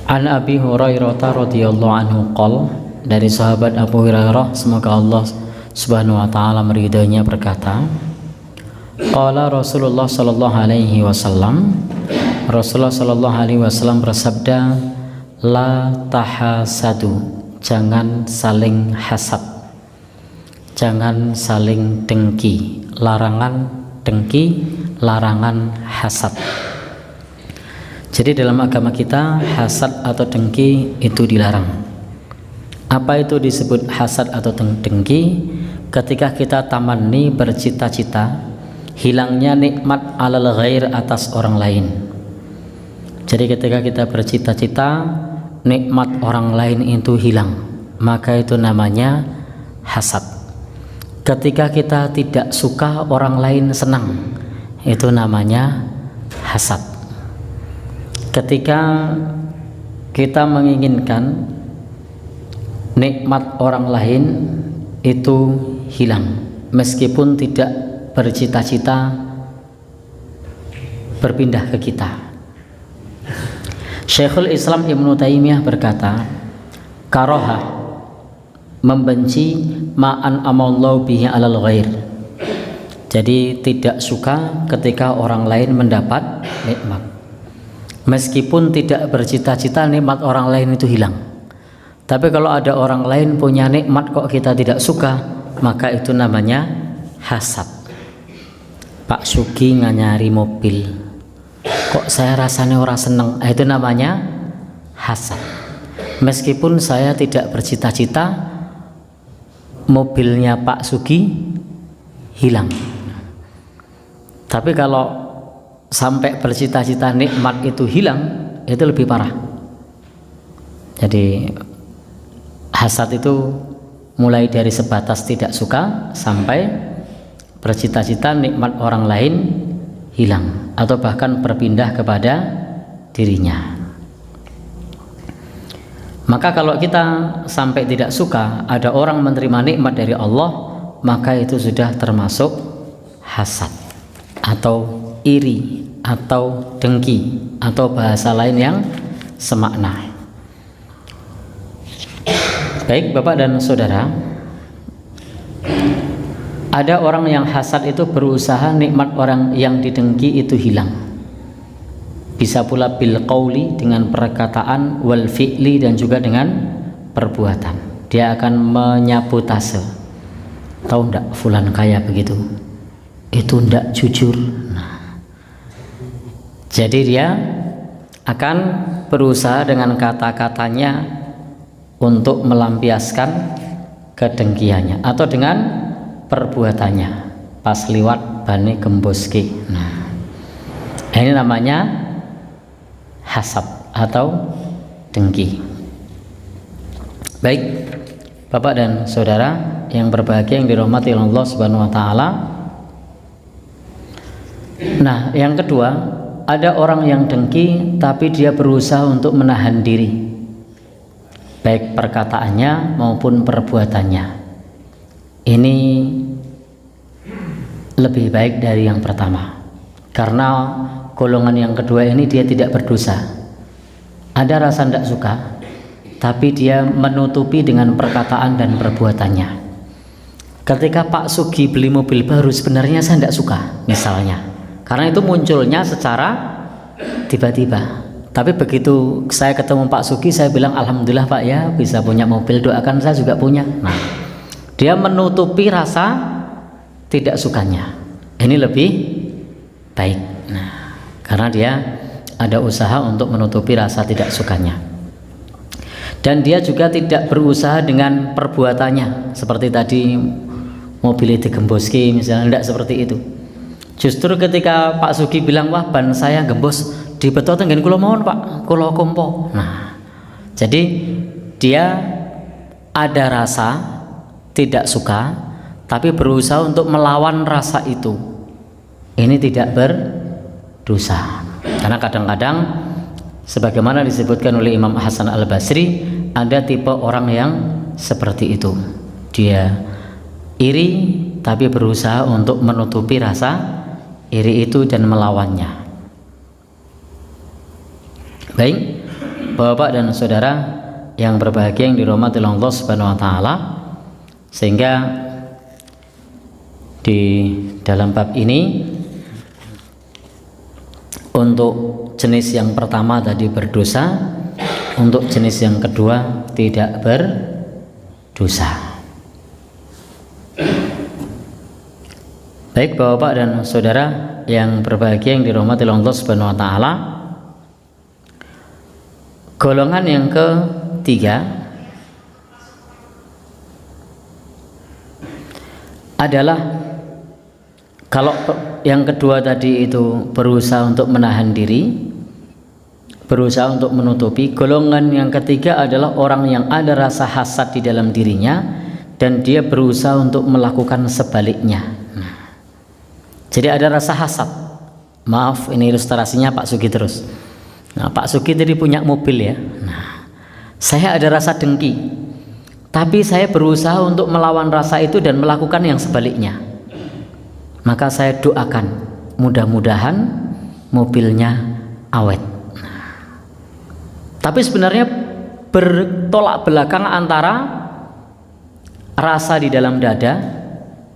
An Abi Hurairah radhiyallahu anhu qol, dari sahabat Abu Hurairah, semoga Allah Subhanahu wa taala meridainya, berkata, qala Rasulullah sallallahu alaihi wasallam, Rasulullah sallallahu alaihi wasallam bersabda, la tahasadu, jangan saling hasad, jangan saling dengki. Larangan dengki, larangan hasad. Jadi dalam agama kita hasad atau dengki itu dilarang. Apa itu disebut hasad atau dengki? Ketika kita tamanni, bercita-cita hilangnya nikmat alal ghair, atas orang lain. Jadi ketika kita bercita-cita nikmat orang lain itu hilang, maka itu namanya hasad. Ketika kita tidak suka orang lain senang, itu namanya hasad. Ketika kita menginginkan nikmat orang lain itu hilang, meskipun tidak bercita-cita berpindah ke kita. Syekhul Islam Ibnu Taimiyah berkata, karoha, membenci, ma'an amallahu bihi alal ghair. Jadi tidak suka ketika orang lain mendapat nikmat, meskipun tidak bercita-cita nikmat orang lain itu hilang. Tapi kalau ada orang lain punya nikmat kok kita tidak suka, maka itu namanya hasad. Pak Sugi nganyari mobil, kok saya rasanya orang seneng, itu namanya hasad. Meskipun saya tidak bercita-cita mobilnya Pak Sugi hilang, tapi kalau sampai bercita-cita nikmat itu hilang, itu lebih parah. Jadi hasad itu mulai dari sebatas tidak suka sampai bercita-cita nikmat orang lain hilang, atau bahkan berpindah kepada dirinya. Maka kalau kita sampai tidak suka ada orang menerima nikmat dari Allah, maka itu sudah termasuk hasad atau iri atau dengki, atau bahasa lain yang semakna. Baik Bapak dan Saudara, ada orang yang hasad itu berusaha nikmat orang yang didengki itu hilang. Bisa pula bil qauli, dengan perkataan, wal fi'li, dan juga dengan perbuatan. Dia akan menyabotase. Tahu enggak fulan kaya begitu? Itu enggak jujur. Jadi dia akan berusaha dengan kata-katanya untuk melampiaskan kedengkiannya, atau dengan perbuatannya, pas liwat bane gemboski. Nah, ini namanya hasad atau dengki. Baik Bapak dan Saudara yang berbahagia, yang dirahmati Allah Subhanahu wa taala. Nah, yang kedua, ada orang yang dengki tapi dia berusaha untuk menahan diri, baik perkataannya maupun perbuatannya. Ini lebih baik dari yang pertama, karena golongan yang kedua ini dia tidak berdosa. Ada rasa tidak suka, tapi dia menutupi dengan perkataan dan perbuatannya. Ketika Pak Sugi beli mobil baru, sebenarnya saya tidak suka misalnya, karena itu munculnya secara tiba-tiba. Tapi begitu saya ketemu Pak Sugi, saya bilang alhamdulillah Pak ya bisa punya mobil, doakan saya juga punya. Nah, dia menutupi rasa tidak sukanya. Ini lebih baik. Nah, karena dia ada usaha untuk menutupi rasa tidak sukanya. Dan dia juga tidak berusaha dengan perbuatannya, seperti tadi mobil digemboski misalnya, tidak seperti itu. Justru ketika Pak Sugi bilang, wah ban saya gembos, dibetot tengen kula mohon Pak, kula kompo. Nah, jadi dia ada rasa tidak suka, tapi berusaha untuk melawan rasa itu. Ini tidak berdosa. Karena kadang-kadang sebagaimana disebutkan oleh Imam Hasan Al-Basri, ada tipe orang yang seperti itu. Dia iri tapi berusaha untuk menutupi rasa iri itu dan melawannya. Baik, Bapak dan saudara yang berbahagia yang dirahmati Allah Subhanahu wa taala, sehingga di dalam bab ini untuk jenis yang pertama tadi berdosa, untuk jenis yang kedua tidak berdosa. Baik Bapak dan saudara yang berbahagia yang dirahmati Allah Subhanahu wa taala, golongan yang ketiga adalah, kalau yang kedua tadi itu berusaha untuk menahan diri, berusaha untuk menutupi, golongan yang ketiga adalah orang yang ada rasa hasad di dalam dirinya dan dia berusaha untuk melakukan sebaliknya. Jadi ada rasa hasad. Maaf, ini ilustrasinya Pak Sugi terus. Nah, Pak Sugi tadi punya mobil ya. Nah, saya ada rasa dengki, tapi saya berusaha untuk melawan rasa itu dan melakukan yang sebaliknya. Maka saya doakan mudah-mudahan mobilnya awet. Nah, tapi sebenarnya bertolak belakang antara rasa di dalam dada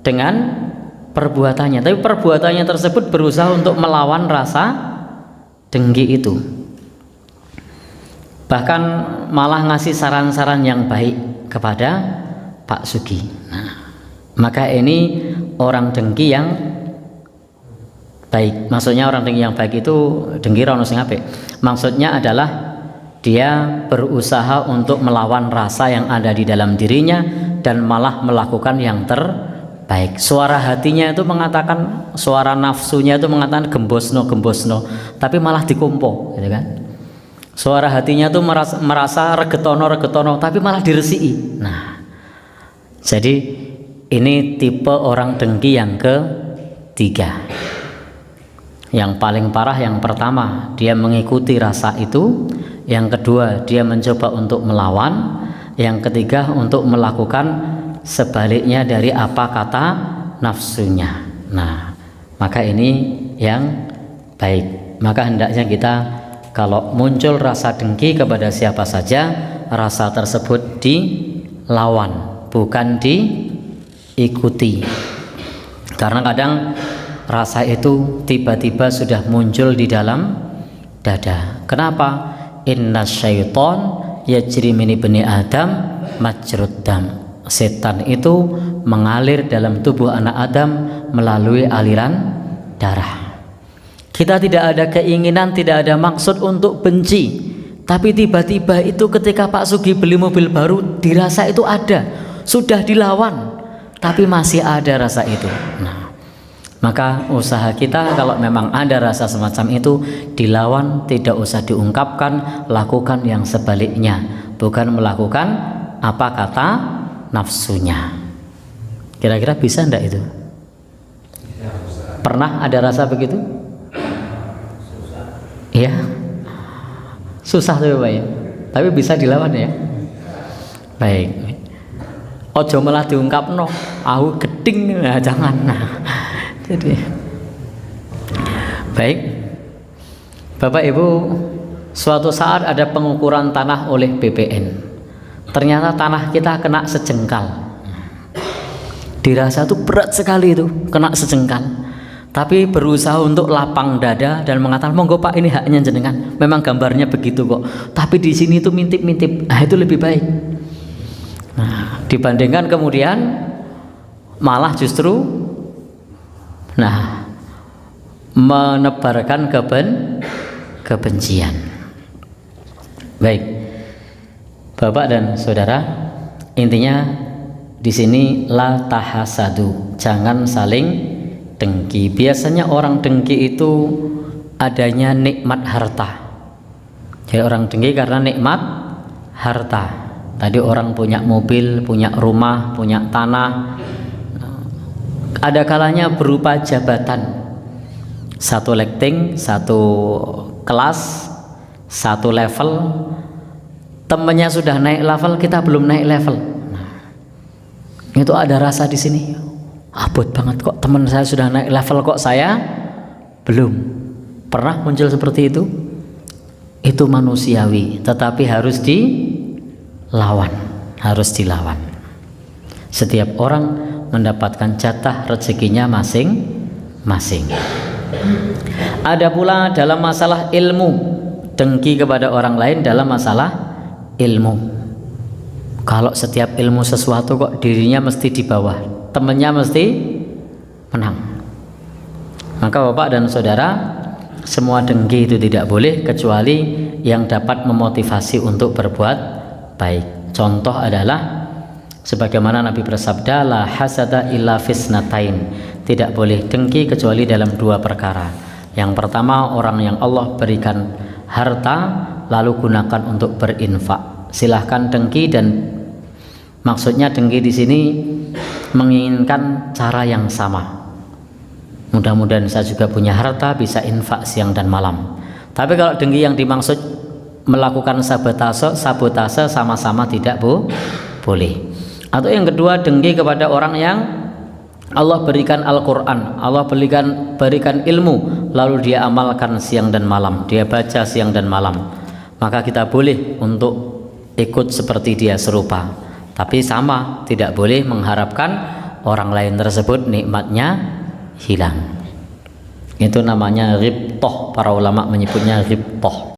dengan perbuatannya, tapi perbuatannya tersebut berusaha untuk melawan rasa dengki itu, bahkan malah ngasih saran-saran yang baik kepada Pak Sugi. Nah, maka ini orang dengki yang baik. Maksudnya orang dengki yang baik itu dengki ra ono sing apik. Maksudnya adalah dia berusaha untuk melawan rasa yang ada di dalam dirinya dan malah melakukan yang terbaik. Suara hatinya itu mengatakan, suara nafsunya itu mengatakan gembosno, tapi malah dikumpo, gitu kan? Suara hatinya itu merasa regetono, tapi malah diresiki. Nah, jadi ini tipe orang dengki yang ketiga. Yang paling parah yang pertama, dia mengikuti rasa itu. Yang kedua, dia mencoba untuk melawan. Yang ketiga, untuk melakukan sebaliknya dari apa kata nafsunya. Nah, maka ini yang baik. Maka hendaknya kita kalau muncul rasa dengki kepada siapa saja, rasa tersebut dilawan, bukan diikuti. Karena kadang rasa itu tiba-tiba sudah muncul di dalam dada. Kenapa? Inna syaiton yajri min ibni Adam majrud dam. Setan itu mengalir dalam tubuh anak Adam melalui aliran darah. Kita tidak ada keinginan, tidak ada maksud untuk benci, tapi tiba-tiba itu ketika Pak Sugi beli mobil baru, dirasa itu ada, sudah dilawan, tapi masih ada rasa itu. Nah, maka usaha kita kalau memang ada rasa semacam itu, dilawan, tidak usah diungkapkan, lakukan yang sebaliknya, bukan melakukan apa kata nafsunya. Kira-kira bisa enggak itu? Pernah ada rasa begitu? Iya. Susah tuh Pak ya. Tapi bisa dilawan ya. Baik. Ojo malah diungkapno, aku geding, nah, jangan. Nah, jadi baik. Bapak Ibu, suatu saat ada pengukuran tanah oleh BPN. Ternyata tanah kita kena sejengkal. Dirasa itu berat sekali itu, kena sejengkal. Tapi berusaha untuk lapang dada dan mengatakan, monggo Pak, ini haknya jenengan. Memang gambarnya begitu kok. Tapi di sini itu mintip-mintip. Nah, itu lebih baik. Nah, dibandingkan kemudian malah justru menebarkan kebencian. Baik. Bapak dan saudara, intinya di sini la tahasadu, jangan saling dengki. Biasanya orang dengki itu adanya nikmat harta. Jadi orang dengki karena nikmat harta. Tadi orang punya mobil, punya rumah, punya tanah. Ada kalanya berupa jabatan. Satu letting, satu kelas, satu level. Temennya sudah naik level, kita belum naik level. Nah, itu ada rasa di sini. Abot banget kok teman saya sudah naik level, kok saya belum. Pernah muncul seperti itu? itu manusiawi, tetapi harus dilawan, harus dilawan. Setiap orang mendapatkan jatah rezekinya masing-masing. Ada pula dalam masalah ilmu, dengki kepada orang lain dalam masalah ilmu. Kalau setiap ilmu sesuatu kok dirinya mesti di bawah, temannya mesti menang. Maka Bapak dan Saudara, semua dengki itu tidak boleh kecuali yang dapat memotivasi untuk berbuat baik. Contoh adalah sebagaimana Nabi bersabda, la hasada illa fisnatain, tidak boleh dengki kecuali dalam dua perkara. Yang pertama, orang yang Allah berikan harta lalu gunakan untuk berinfak. Silahkan dengki, dan maksudnya dengki di sini menginginkan cara yang sama. Mudah-mudahan saya juga punya harta, bisa infak siang dan malam. Tapi kalau dengki yang dimaksud melakukan sabotase sama-sama tidak boleh. Atau yang kedua, dengki kepada orang yang Allah berikan Al-Quran, Allah berikan ilmu, lalu dia amalkan siang dan malam, dia baca siang dan malam. Maka kita boleh untuk ikut seperti dia, serupa. Tapi sama, tidak boleh mengharapkan orang lain tersebut nikmatnya hilang. Itu namanya ghibthah, para ulama menyebutnya ghibthah.